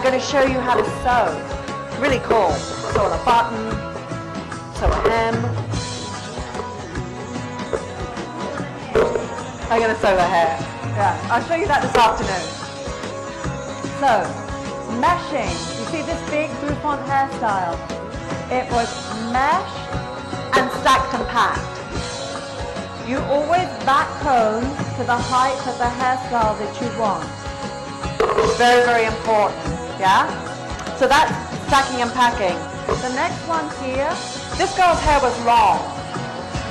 going to show you how to sew. It's really cool. Sew on a button, sew a hem. I'm going to sew her hair. Yeah, I'll show you that this afternoon. So, meshing. You see this big bouffant hairstyle? It was mesh and stacked and packed. You always back comb to the height of the hairstyle that you want. Very, very important, yeah? So that's stacking and packing. The next one here, this girl's hair was long.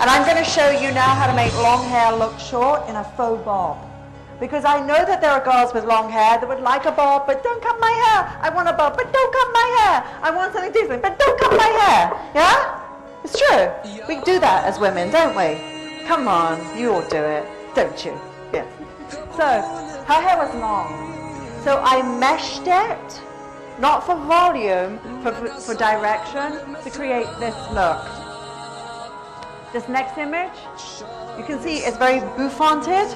And I'm going to show you now how to make long hair look short in a faux bob. Because I know that there are girls with long hair that would like a bob, but don't cut my hair. I want a bob, but don't cut my hair. I want something decent, but don't cut my hair. Yeah? It's true. We do that as women, don't we? Come on, you all do it, don't you? Yeah. So, her hair was long. So I meshed it, not for volume, for direction, to create this look. This next image, you can see it's very bouffanted.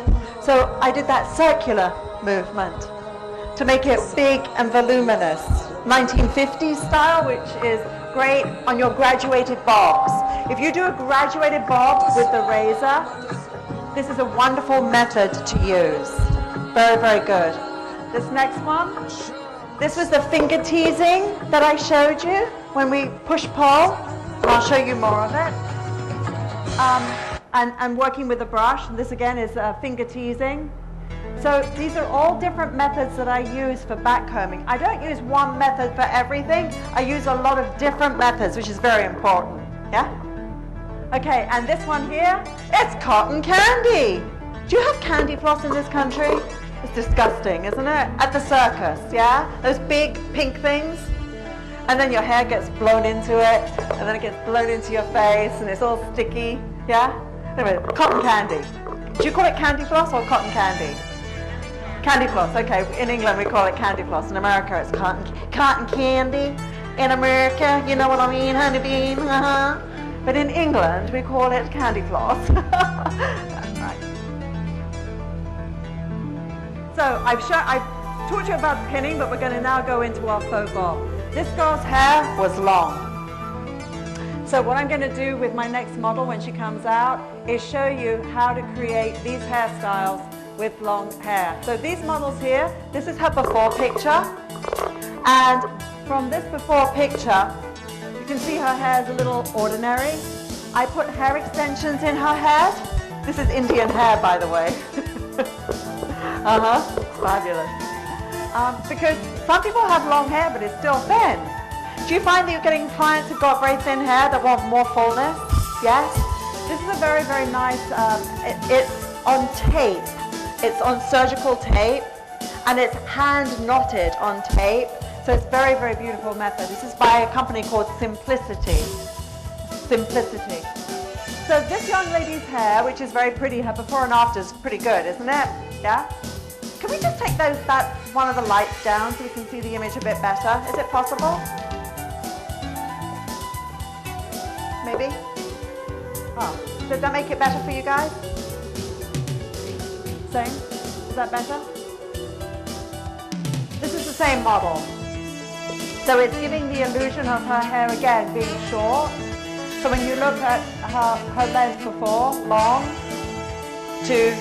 So I did that circular movement to make it big and voluminous. 1950s style, which is great on your graduated bobs. If you do a graduated bob with the razor, this is a wonderful method to use. Very, very good. This next one, this was the finger teasing that I showed you when we push-pull. I'll show you more of it. And working with a brush. And this again is finger teasing. So these are all different methods that I use for backcombing. I don't use one method for everything. I use a lot of different methods, which is very important. Yeah? Okay, and this one here, it's cotton candy. Do you have candy floss in this country? It's disgusting, isn't it? At the circus, yeah? Those big pink things. And then your hair gets blown into it, and then it gets blown into your face, and it's all sticky, yeah? Anyway, cotton candy. Do you call it candy floss or cotton candy? Candy floss, okay. In England we call it candy floss. In America it's cotton candy. In America, you know what I mean, honey bean, But in England we call it candy floss. That's right. So I've taught you about pinning, but we're going to now go into our faux bob. This girl's hair was long. So what I'm going to do with my next model when she comes out is show you how to create these hairstyles with long hair. So these models here, this is her before picture. And from this before picture, you can see her hair is a little ordinary. I put hair extensions in her head. This is Indian hair, by the way. Fabulous. Because some people have long hair, but it's still thin. Do you find that you're getting clients who've got very thin hair that want more fullness? Yes? This is a very, very nice, it's on tape. It's on surgical tape, and it's hand knotted on tape. So it's very, very beautiful method. This is by a company called Simplicity. Simplicity. So this young lady's hair, which is very pretty, her before and after is pretty good, isn't it? Yeah? Can we just take that one of the lights down so we can see the image a bit better? Is it possible? Maybe? Oh, does that make it better for you guys? Same? Is that better? This is the same model. So it's giving the illusion of her hair again being short. So when you look at her length before, long, to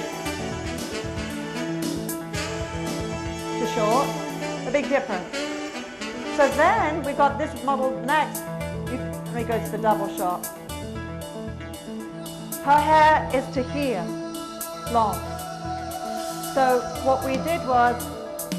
short, a big difference. So then we got this model next. Let me go to the double shot. Her hair is to here, long. So what we did was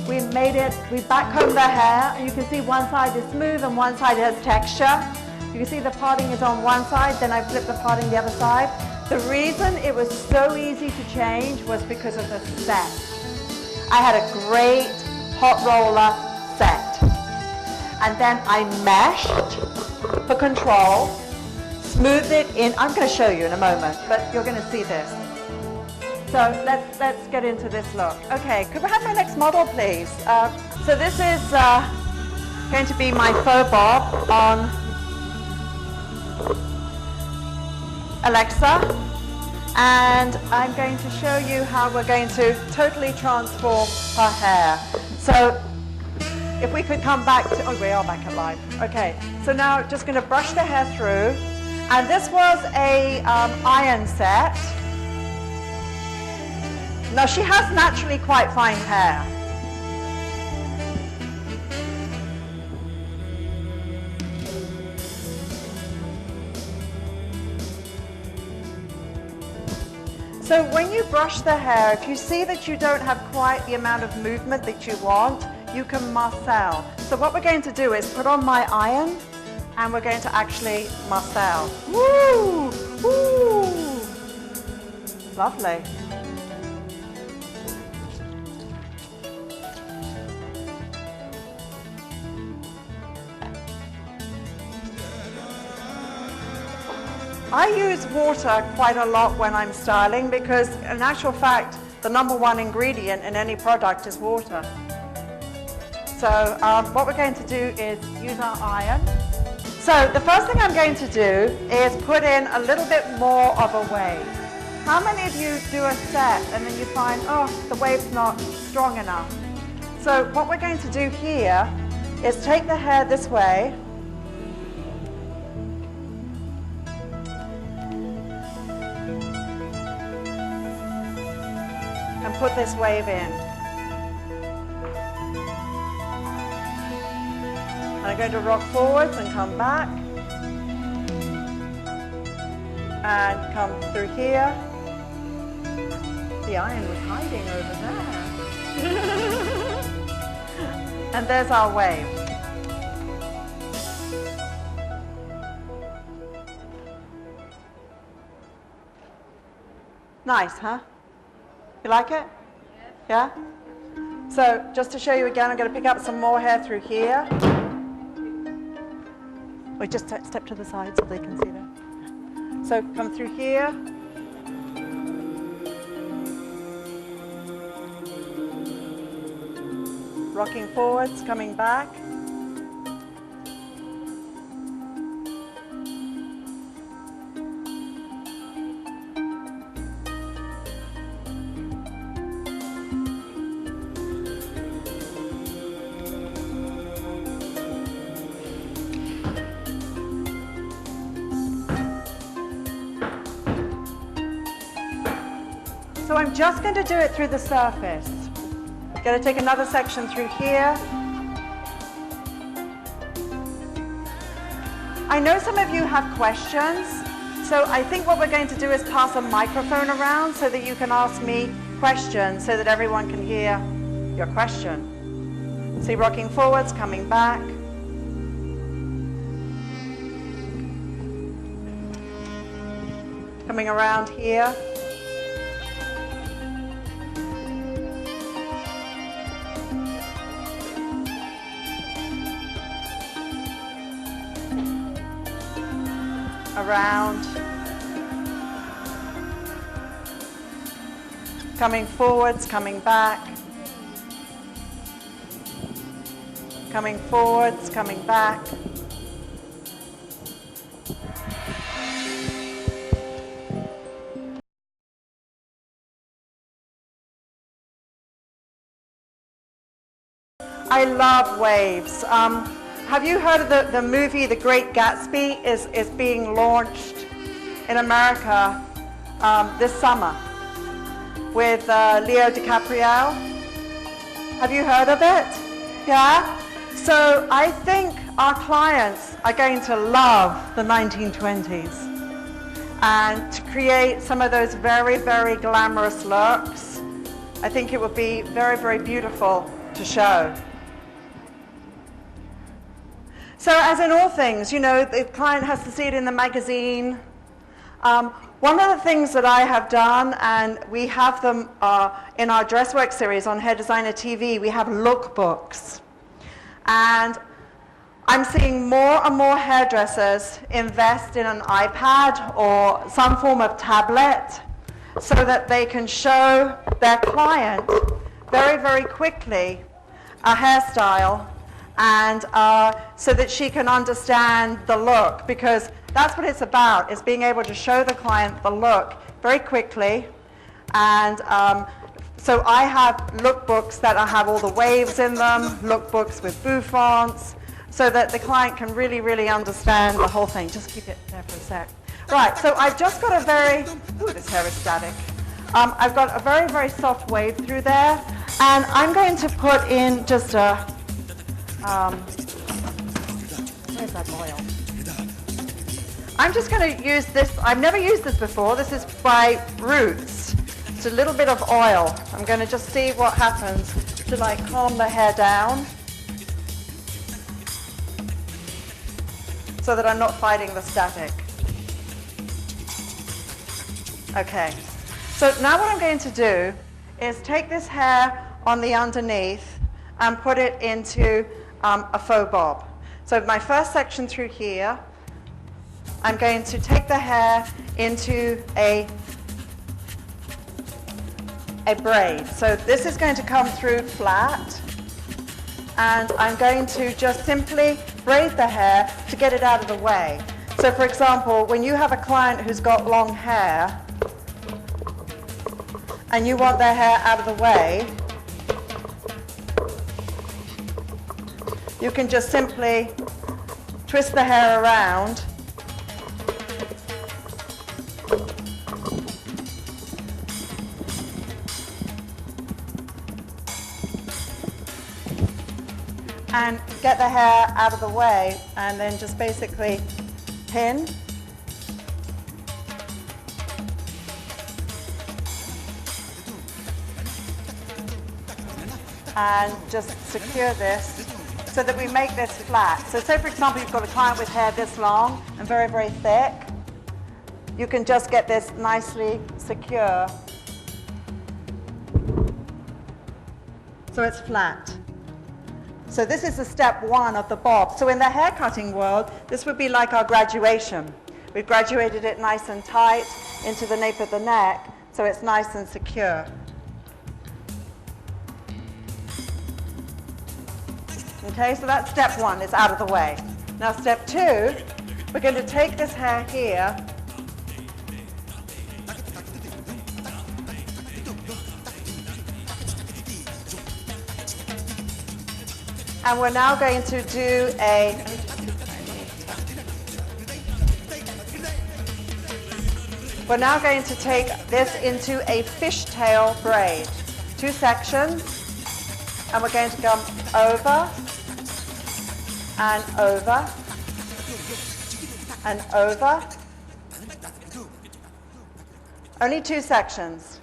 we backcombed the hair, and you can see one side is smooth and one side has texture. You can see the parting is on one side, then I flipped the parting the other side. The reason it was so easy to change was because of the set. I had a great hot roller set. And then I meshed for control, smoothed it in. I'm going to show you in a moment, but you're going to see this. So let's get into this look. Okay, could we have my next model, please? So this is going to be my faux bob on Alexa, and I'm going to show you how we're going to totally transform her hair. So if we could come back to, oh, we are back at live. Okay, so now just going to brush the hair through. And this was a iron set. Now, she has naturally quite fine hair. So when you brush the hair, if you see that you don't have quite the amount of movement that you want, you can marcel. So what we're going to do is put on my iron, and we're going to actually marcel. Woo! Woo! Lovely. I use water quite a lot when I'm styling because, in actual fact, the #1 ingredient in any product is water. So what we're going to do is use our iron. So the first thing I'm going to do is put in a little bit more of a wave. How many of you do a set and then you find, oh, the wave's not strong enough? So what we're going to do here is take the hair this way. And put this wave in. And I'm going to rock forwards and come back. And come through here. The iron was hiding over there. And there's our wave. Nice, huh? You like it? Yeah? So just to show you again, I'm going to pick up some more hair through here. We just step to the side so they can see that. So come through here. Rocking forwards, coming back. So I'm just going to do it through the surface. Going to take another section through here. I know some of you have questions, so I think what we're going to do is pass a microphone around so that you can ask me questions so that everyone can hear your question. See, rocking forwards, coming back. Coming around here. Around, coming forwards, coming back, coming forwards, coming back. I love waves. Have you heard of the movie The Great Gatsby is being launched in America this summer with Leo DiCaprio? Have you heard of it? Yeah? So I think our clients are going to love the 1920s and to create some of those very, very glamorous looks. I think it would be very, very beautiful to show. So as in all things, you know, the client has to see it in the magazine. One of the things that I have done, and we have them in our Dresswork series on Hair Designer TV, we have lookbooks. And I'm seeing more and more hairdressers invest in an iPad or some form of tablet so that they can show their client very, very quickly a hairstyle, and so that she can understand the look, because that's what it's about, is being able to show the client the look very quickly and So I have lookbooks that have all the waves in them, lookbooks with bouffants, so that the client can really, really understand the whole thing. Just keep it there for a sec. Right, so I've just got a very, ooh, this hair is static. I've got a very, very soft wave through there, and I'm going to put in just a, where's that oil? I'm just going to use this, I've never used this before, this is by Roots. It's a little bit of oil. I'm going to just see what happens to like calm the hair down so that I'm not fighting the static. Okay, so now what I'm going to do is take this hair on the underneath and put it into a faux bob. So my first section through here, I'm going to take the hair into a braid. So this is going to come through flat, and I'm going to just simply braid the hair to get it out of the way. So for example, when you have a client who's got long hair and you want their hair out of the way, you can just simply twist the hair around and get the hair out of the way, and then just basically pin and just secure this so that we make this flat. So say for example you've got a client with hair this long and very, very thick, you can just get this nicely secure so it's flat. So this is the step one of the bob. So in the hair cutting world, this would be like our graduation. We've graduated it nice and tight into the nape of the neck, so it's nice and secure. Okay, so that's step one, it's out of the way. Now step two, we're going to take this hair here and we're now going to do we're now going to take this into a fishtail braid. 2 sections, and we're going to come over and over and over. Only 2 sections.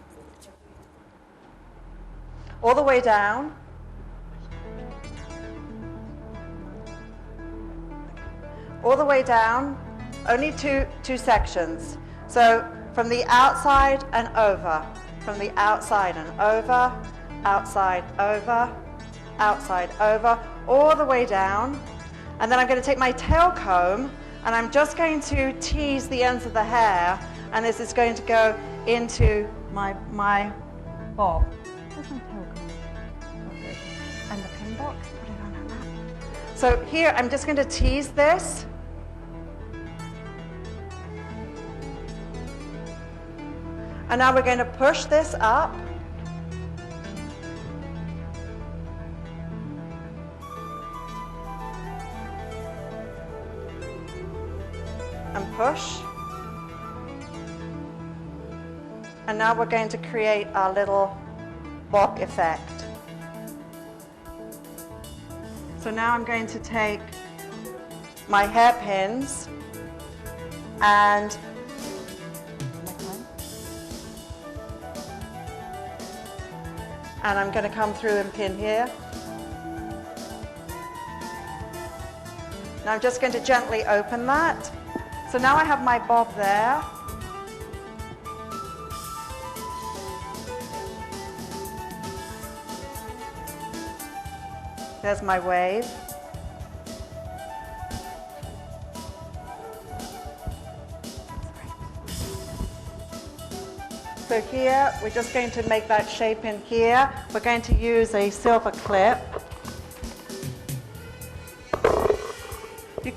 All the way down. All the way down, only two sections. So from the outside and over, from the outside and over, outside, over, outside, over, all the way down. And then I'm going to take my tail comb and I'm just going to tease the ends of the hair, and this is going to go into my bob. Where's my tail comb? Okay. And the pin box, put it on her lap. So here I'm just going to tease this. And now we're going to push this up. And push. And now we're going to create our little bob effect. So now I'm going to take my hairpins and I'm going to come through and pin here. Now I'm just going to gently open that. So now I have my bob there. There's my wave. So here, we're just going to make that shape in here. We're going to use a silver clip.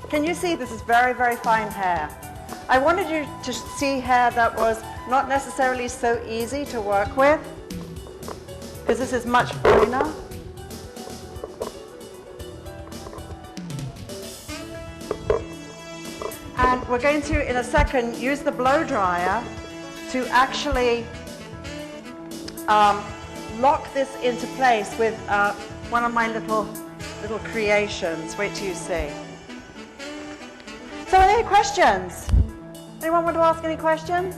Can you see this is very, very fine hair? I wanted you to see hair that was not necessarily so easy to work with. because this is much finer. And we're going to, in a second, use the blow dryer to actually lock this into place with one of my little creations. Wait till you see. So any questions? Anyone want to ask any questions?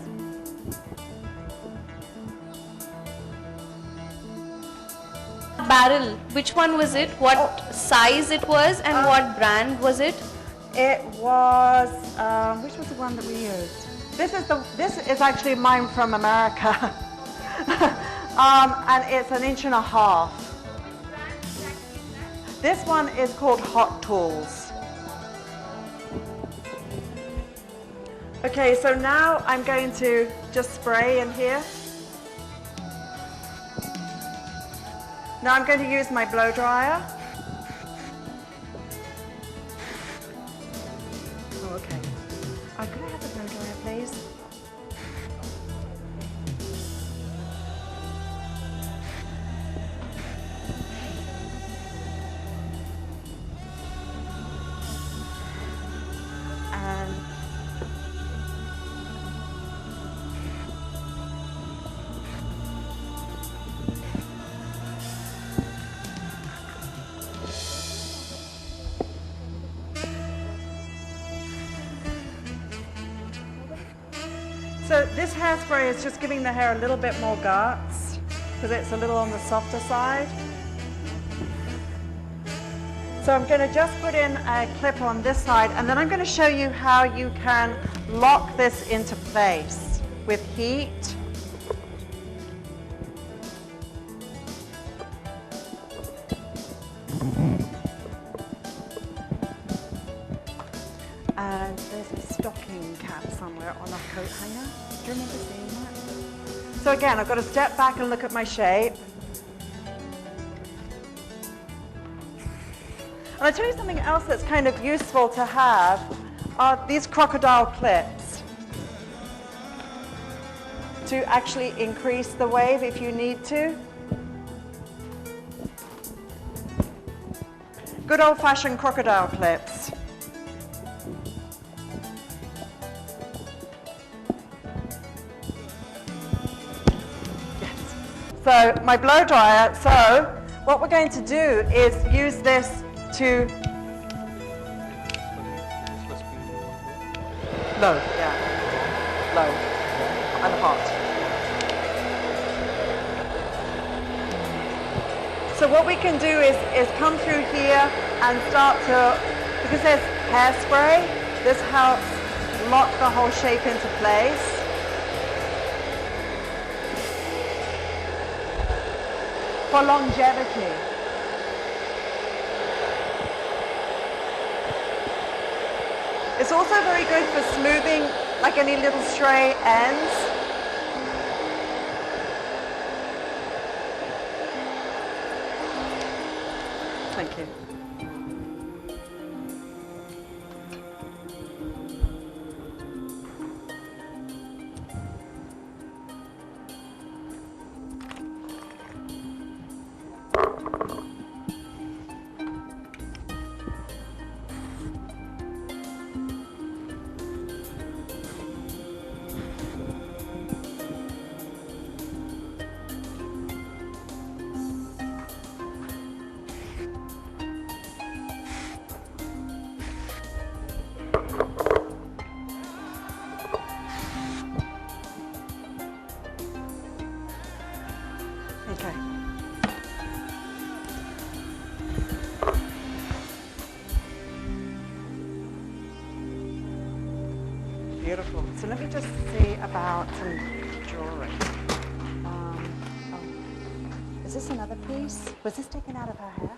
Barrel, which one was it? What size it was and what brand was it? It was, which was the one that we used? This is actually mine from America. And it's 1.5 inches. This one is called Hot Tools. Okay, so now I'm going to just spray in here. Now I'm going to use my blow dryer. Oh, okay. Could I have the blow dryer, please? And so this hairspray is just giving the hair a little bit more guts because it's a little on the softer side. So I'm going to just put in a clip on this side, and then I'm going to show you how you can lock this into place with heat. And there's a stocking cap somewhere on a coat hanger. Do you remember seeing that? So again, I've got to step back and look at my shape. And I'll tell you something else that's kind of useful to have are these crocodile clips to actually increase the wave if you need to. Good old-fashioned crocodile clips. Yes. So my blow dryer, so what we're going to do is use this to low, yeah, low and hot. So what we can do is come through here and start to, because there's hairspray, this helps lock the whole shape into place. For longevity. It's also very good for smoothing like any little stray ends. Thank you. Okay. Beautiful. So let me just see about some jewelry. Is this another piece? Was this taken out of her hair?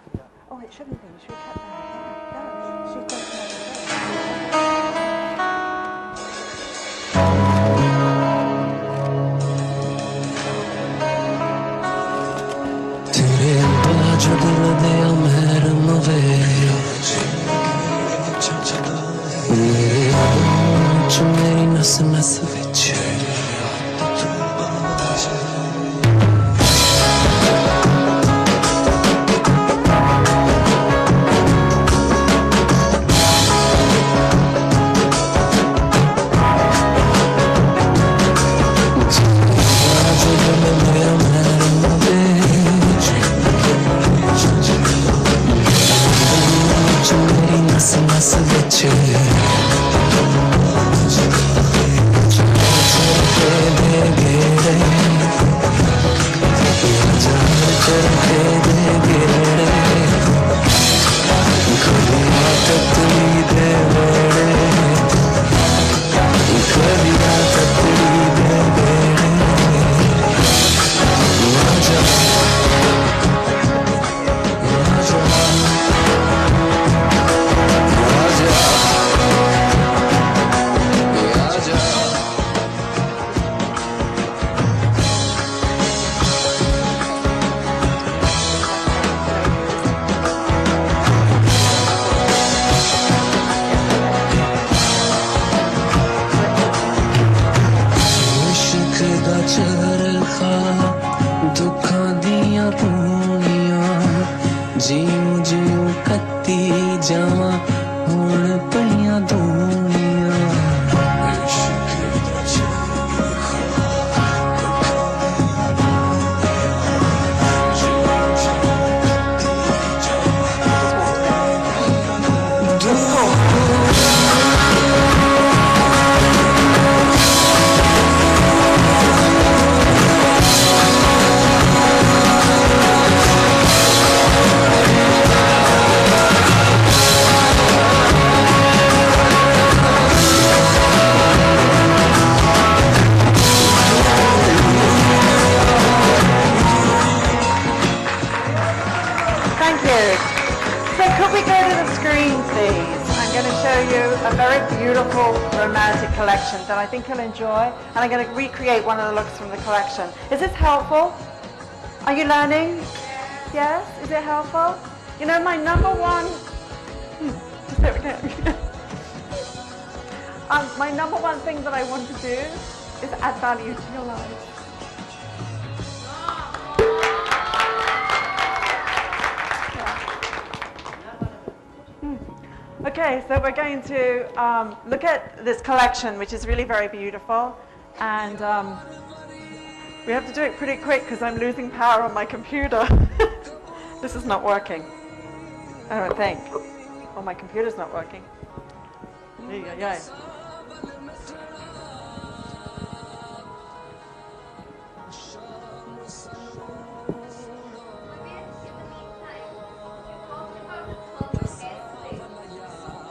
Oh, it shouldn't be. She kept her hair. No, she's taken out of typical romantic collection that I think you'll enjoy, and I'm going to recreate one of the looks from the collection. Is this helpful? Are you learning? Yes? Is it helpful? You know, my number one... There we go. My number one thing that I want to do is add value to your lives. Okay, so we're going to look at this collection, which is really very beautiful, and we have to do it pretty quick because I'm losing power on my computer. This is not working, I don't think. Oh, my computer's not working. Yeah.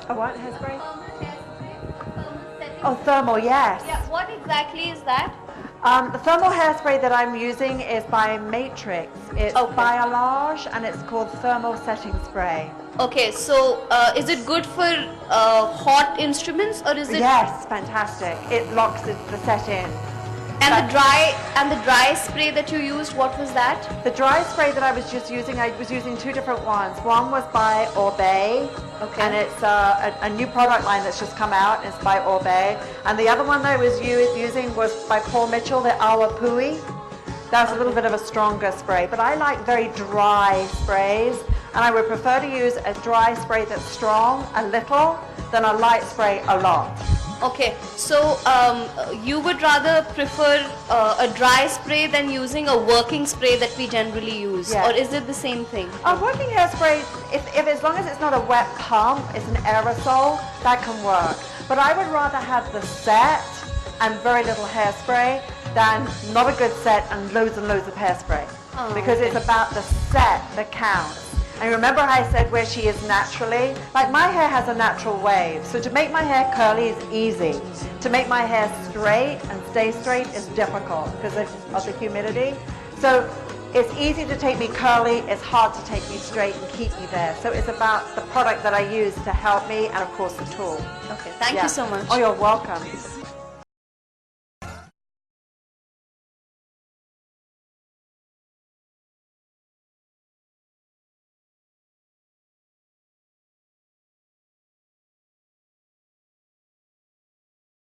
A what? Hairspray? Oh, thermal, yes. Yeah, what exactly is that? The thermal hairspray that I'm using is by Matrix. It's Biolage, and it's called Thermal Setting Spray. Okay, so is it good for hot instruments, or is it? Yes, fantastic. It locks the set in. And the dry spray that you used, what was that? The dry spray that I was just using, I was using two different ones. One was by Orbay, and it's a new product line that's just come out. It's by Orbay. And the other one that I was using was by Paul Mitchell, the Awa Pui. That's a little bit of a stronger spray, but I like very dry sprays, and I would prefer to use a dry spray that's strong, a little, than a light spray, a lot. Okay, so you would rather prefer a dry spray than using a working spray that we generally use, or is it the same thing? A working hairspray, if as long as it's not a wet pump, it's an aerosol, that can work. But I would rather have the set and very little hairspray than not a good set and loads of hairspray. Because it's about the set that counts. And remember I said where she is naturally? Like, my hair has a natural wave, so to make my hair curly is easy. To make my hair straight and stay straight is difficult because of the humidity. So it's easy to take me curly, it's hard to take me straight and keep me there. So it's about the product that I use to help me, and of course the tool. Okay, thank you so much. Oh, you're welcome.